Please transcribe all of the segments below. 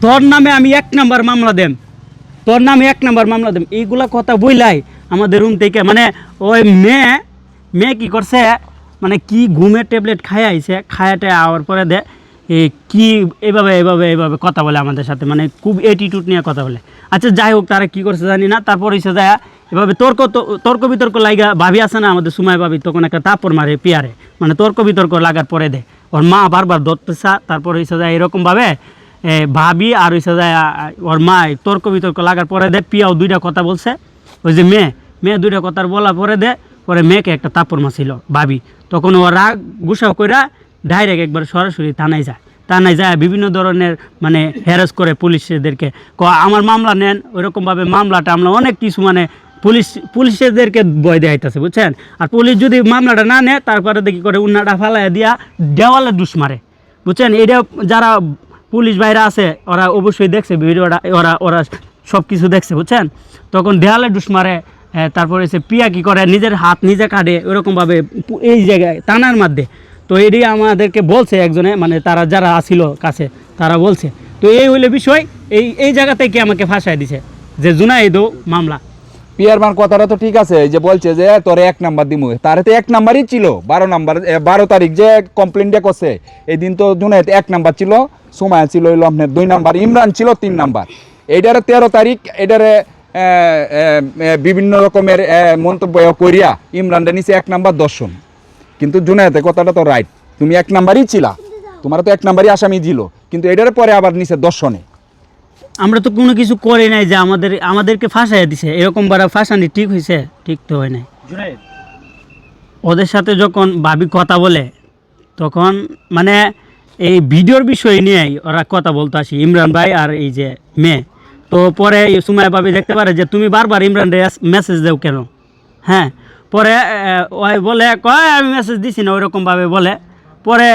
তোর নামে আমি 1 নাম্বার মামলা দেম, তোর নামে 1 নাম্বার মামলা দেম। এইগুলা কথা বইলাই আমাদের রুম থেকে মানে ওই মেয়ে কি করছে মানে কি ঘুমের ট্যাবলেট খায় আইছে, খায়াটা আওয়ার পরে দে কি এভাবে কথা বলে আমাদের সাথে, মানে খুব অ্যাটিটিউড নিয়ে কথা বলে। আচ্ছা যাই হোক, তারা কি করছে জানি না। তারপর এসে যায় এভাবে তর্ক বিতর্ক লাগা, ভাবি আছে না আমাদের সময় ভাবি, তখন একটা তাপর মারে পিয়ারে, মানে তর্ক বিতর্ক লাগার পরে দে ওর মা বারবার ধরতেছে। তারপর এসে যায় এরকমভাবে ভাবি আর এসে যায় ওর মা তর্ক বিতর্ক লাগার পরে দে পিয়াও 2টা কথা বলছে। ওই যে মেয়ে 2টা কথা বলার পরে দে পরে মেয়েকে একটা তাপর মারছিল ভাবি। তখন ও রাগ গুসাও কইরা ডাইরেক্ট একবার সরাসরি থানায় যায় বিভিন্ন ধরনের মানে হ্যারাস করে পুলিশদেরকে, আমার মামলা নেন। ওইরকমভাবে মামলাটা আমরা অনেক কিছু মানে পুলিশদেরকে ভয় দেখাইতেছে বুঝছেন। আর পুলিশ যদি মামলাটা না নেয় তারপরে দেখি করে উন্নাটা ফালাইয়া দিয়া দেওয়ালে ডুস মারে বুঝছেন। এটা যারা পুলিশ বাইরে আছে ওরা অবশ্যই দেখছে ভিডিওটা, ওরা সব কিছু দেখছে বুঝছেন। তখন দেওয়ালে ডুস মারে। তারপরে সে পিয়া কী করে নিজের হাত নিজে কাটে ওরকমভাবে এই জায়গায় টানার মধ্যে। তো এটি আমাদেরকে বলছে একজনে, মানে তারা যারা আসিল কাছে তারা বলছে। তো এই হইলে বিষয়, এই জায়গা থেকে আমাকে ফাঁসায় দিছে যে জুনাইদও মামলা। পিয়ার মান কথাটা তো ঠিক আছে, এই যে বলছে যে তোরে 1 নাম্বার দিমু, তারে তো 1 নাম্বারই ছিল। 12 তারিখ যে কমপ্লেনটা করছে এই দিন তো জুনাইদ 1 নাম্বার ছিল, সময় ছিল হইল আপনার 2 নাম্বার, ইমরান ছিল 3 নাম্বার। এইটারে 13 তারিখ এটারে বিভিন্ন রকমের মন্তব্য করিয়া ইমরানটা নিচে 1 নাম্বার দর্শন। কিন্তু জুনাইদের কথাটা তো রাইট, তুমি 1 নাম্বারই ছিলা, তোমার তো 1 নাম্বারই আসামি দিল, কিন্তু এটার পরে আবার নিচে দর্শনে। আমরা তো কোনো কিছু করি নাই যে আমাদেরকে ফাঁসাইয়া দিছে। এরকম বারা ফাঁসানি ঠিক হয়েছে? ঠিক তো হয় নাই। ওদের সাথে যখন ভাবি কথা বলে তখন মানে এই ভিডিওর বিষয় নিয়েই ওরা কথা বলতে আসি, ইমরান ভাই আর এই যে মেয়ে। তো পরে সময় ভাবি দেখতে পারে যে তুমি বারবার ইমরান রে মেসেজ দেও কেন। হ্যাঁ, পরে ওই বলে কয় আমি মেসেজ দিছি না, ওইরকমভাবে বলে। পরে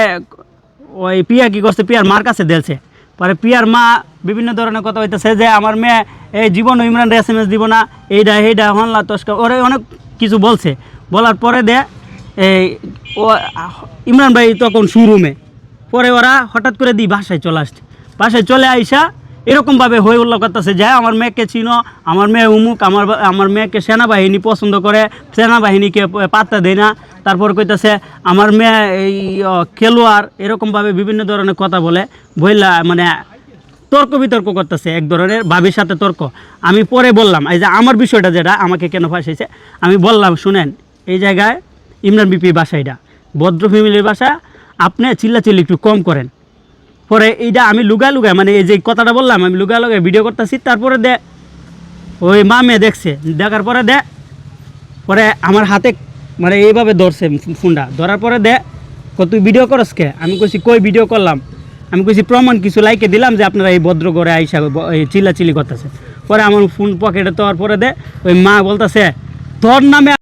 ওই পিয়া কী করছে, পিয়ার মার কাছে দিয়েছে। পরে পিয়ার মা বিভিন্ন ধরনের কথা হইতেছে যে আমার মেয়ে এই জীবন ইমরান রে SMS দিব না, এইটা হনলা তস্কা, ওরা অনেক কিছু বলছে। বলার পরে দে এই ও ইমরান ভাই তখন শোরুমে। পরে ওরা হঠাৎ করে বাসায় চলে আসছে। বাসায় চলে আইসা এরকমভাবে হয়ে উল্লাহ করতেছে যে আমার মেয়েকে চিনো, আমার মেয়ে উমুক, আমার মেয়েকে সেনাবাহিনী পছন্দ করে, সেনাবাহিনীকে পাত্তা দেয় না। তারপর কইতেছে আমার মেয়ে এই খেলোয়াড়, এরকমভাবে বিভিন্ন ধরনের কথা বললা মানে তর্ক বিতর্ক করতেছে এক ধরনের, ভাবির সাথে তর্ক। আমি পরে বললাম এই যে আমার বিষয়টা যেটা আমাকে কেন ফাঁসাইছে, আমি বললাম শুনেন এই জায়গায় ইমরান বিপি বাসা, এটা ভদ্র ফ্যামিলির বাসা, আপনি চিল্লাচিল্লি একটু কম করেন। পরে এইটা আমি লুগায় মানে এই যে কথাটা বললাম আমি লুগায় ভিডিও করতেছি। তারপরে ওই মা মেয়ে দেখছে, দেখার পরে পরে আমার হাতে মানে এইভাবে ধরছে ফোনটা, ধরার পরে তুই ভিডিও করস কে? আমি কইছি কই ভিডিও করলাম, আমি কইছি প্রমাণ কিছু লাইকে দিলাম যে আপনারা এই ভদ্র করে আইসা এই চিল্লাচিল্লি করতেছে। পরে আমার ফোন পকেটে দেওয়ার পরে ওই মা বলতেছে তোর নামে